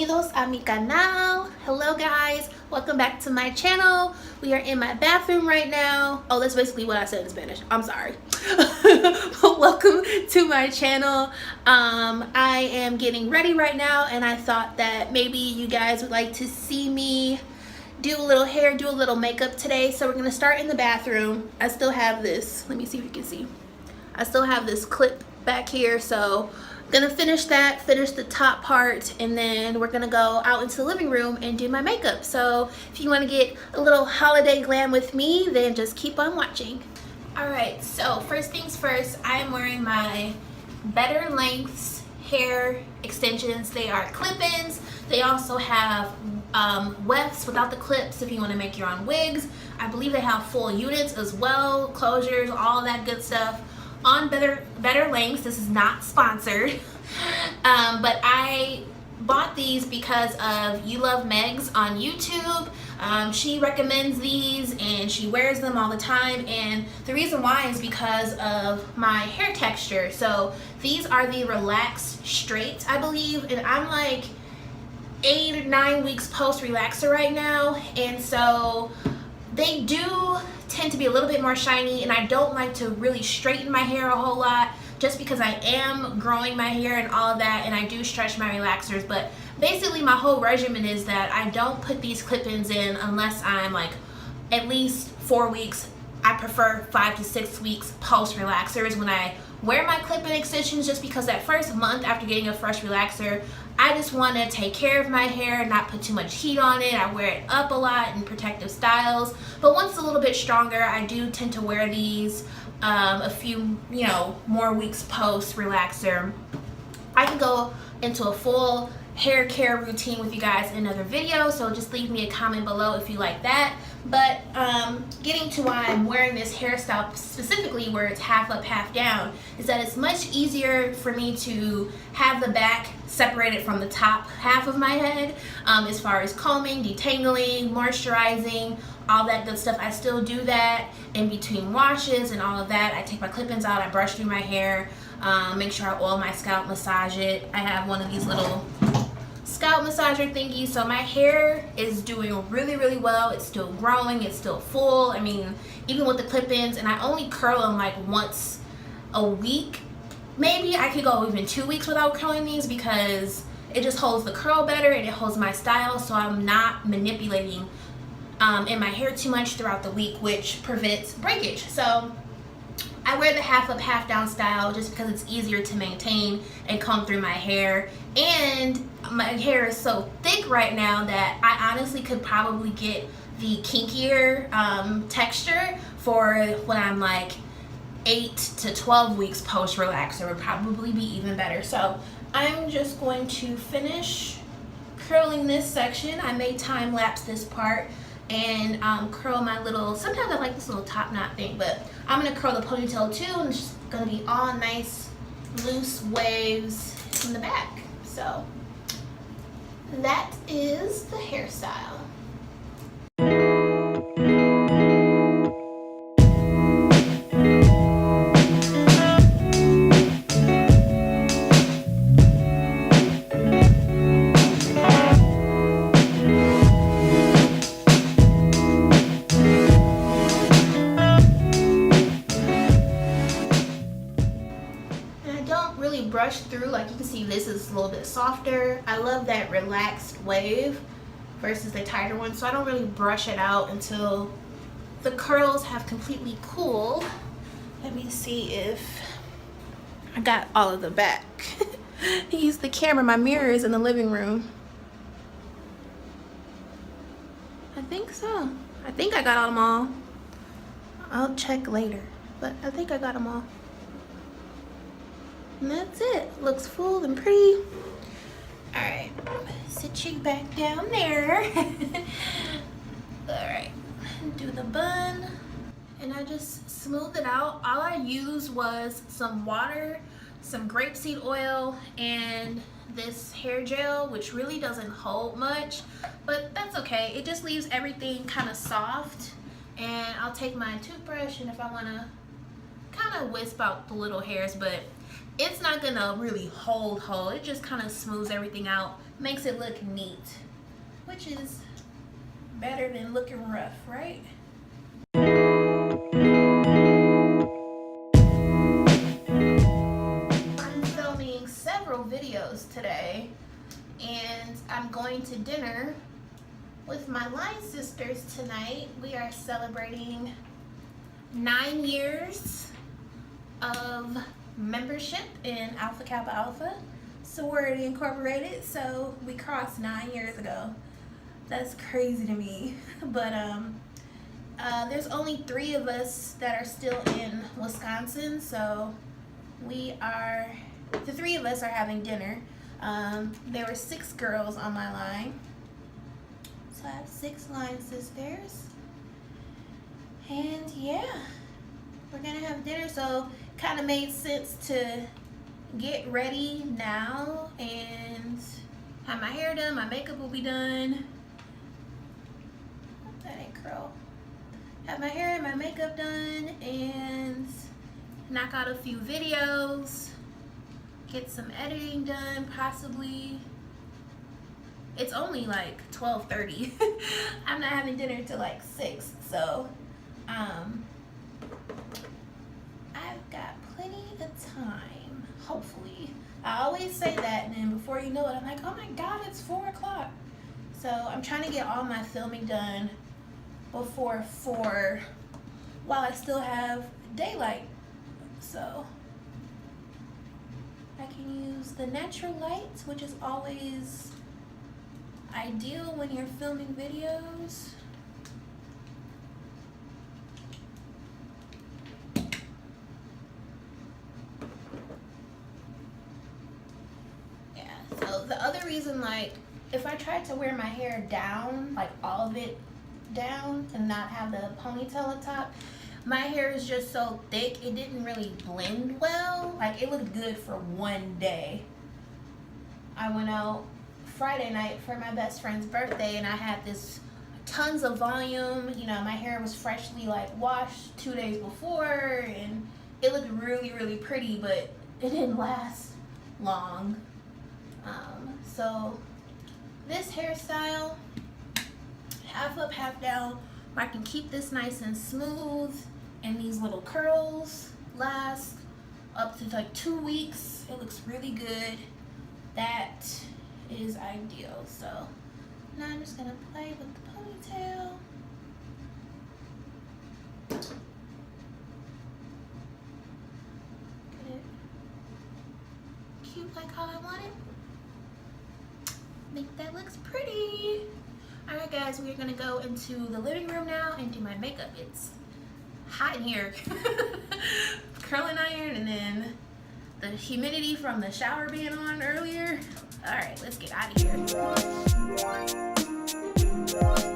Bienvenidos a mi canal. Hello guys, welcome back to my channel. We are in my bathroom right now. Oh, that's basically what I said in Spanish. I'm sorry. Welcome to my channel. I am getting ready right now, and I thought that maybe you guys would like to see me do a little hair, do a little makeup today. So we're gonna start in the bathroom. I still have this, let me see if you can see. I still have this clip back here, so I'm gonna finish that, finish the top part, and then we're gonna go out into the living room and do my makeup. So if you wanna get a little holiday glam with me, then just keep on watching. All right, so first things first, I am wearing my Better Lengths hair extensions. They are clip-ins. They also have wefts without the clips if you want to make your own wigs. I believe they have full units as well, closures, all that good stuff on Better Lengths. This is not sponsored, but I bought these because of You Love Megs on YouTube. She recommends these and she wears them all the time, and the reason why is because of my hair texture. So these are the Relaxed Straight, I believe, and I'm like 8 or 9 weeks post relaxer right now, and so they do tend to be a little bit more shiny, and I don't like to really straighten my hair a whole lot just because I am growing my hair and all of that, and I do stretch my relaxers. But basically my whole regimen is that I don't put these clip-ins in unless I'm like at least 4 weeks. I prefer 5 to 6 weeks post relaxers when I wear my clip-in extensions, just because that first month after getting a fresh relaxer, I just want to take care of my hair, not put too much heat on it. I wear it up a lot in protective styles, but once it's a little bit stronger, I do tend to wear these a few, more weeks post relaxer. I can go into a full hair care routine with you guys in another video, so just leave me a comment below if you like that. But getting to why I'm wearing this hairstyle specifically, where it's half up, half down, is that it's much easier for me to have the back separated from the top half of my head, as far as combing, detangling, moisturizing, all that good stuff. I still do that in between washes and all of that. I take my clip-ins out, I brush through my hair, make sure I oil my scalp, massage it. I have one of these little scalp massager thingy, so my hair is doing really well. It's still growing, it's still full. I mean, even with the clip-ins, and I only curl them like once a week. Maybe I could go even 2 weeks without curling these, because it just holds the curl better and it holds my style, so I'm not manipulating in my hair too much throughout the week, which prevents breakage. So I wear the half up, half down style just because it's easier to maintain and comb through my hair. And my hair is so thick right now that I honestly could probably get the kinkier texture for when I'm like 8 to 12 weeks post relaxer. Would probably be even better. So I'm just going to finish curling this section. I may time lapse this part and curl my little, sometimes I like this little top knot thing, but I'm gonna curl the ponytail too, and it's just gonna be all nice loose waves in the back. So that is the hairstyle. Brush through, like you can see this is a little bit softer. I love that relaxed wave versus the tighter one, so I don't really brush it out until the curls have completely cooled. Let me see if I got all of the back. Use the camera, my mirror is in the living room. I think so. I think I got them all. I'll check later, but I think I got them all. And that's it. Looks full and pretty. All right, sit you back down there. All right, do the bun, and I just smooth it out. All I used was some water, some grapeseed oil, and this hair gel, which really doesn't hold much, but that's okay. It just leaves everything kind of soft. And I'll take my toothbrush, and if I want to kind of wisp out the little hairs, but It's not gonna really hold, it just kind of smooths everything out, makes it look neat, which is better than looking rough, right? I'm filming several videos today, and I'm going to dinner with my line sisters tonight. We are celebrating 9 years of membership in Alpha Kappa Alpha Sorority Incorporated. So we crossed 9 years ago. That's crazy to me. But there's only 3 of us that are still in Wisconsin, so the 3 of us are having dinner. There were 6 girls on my line, so I have 6 line sisters, and yeah, we're gonna have dinner, so kind of made sense to get ready now and have my hair done. My makeup will be done. That ain't curl. Have my hair and my makeup done and knock out a few videos, get some editing done possibly. It's only like 12:30. I'm not having dinner till like 6, so I've got plenty of time, hopefully. I always say that, and then before you know it, I'm like, oh my god, it's 4 o'clock. So I'm trying to get all my filming done before 4 while I still have daylight. So I can use the natural light, which is always ideal when you're filming videos. So the other reason, like, if I tried to wear my hair down, like all of it down, and not have the ponytail up top, my hair is just so thick, it didn't really blend well. Like, it looked good for one day. I went out Friday night for my best friend's birthday, and I had this tons of volume. You know, my hair was freshly like washed 2 days before, and it looked really, really pretty, but it didn't last long. So this hairstyle, half up, half down, where I can keep this nice and smooth, and these little curls last up to like 2 weeks. It looks really good. That is ideal. So now I'm just gonna play with the ponytail. Get it cute like how I want it. Think that looks pretty. All right, guys, we're gonna go into the living room now and do my makeup. It's hot in here. Curling iron, and then the humidity from the shower being on earlier. All right, let's get out of here.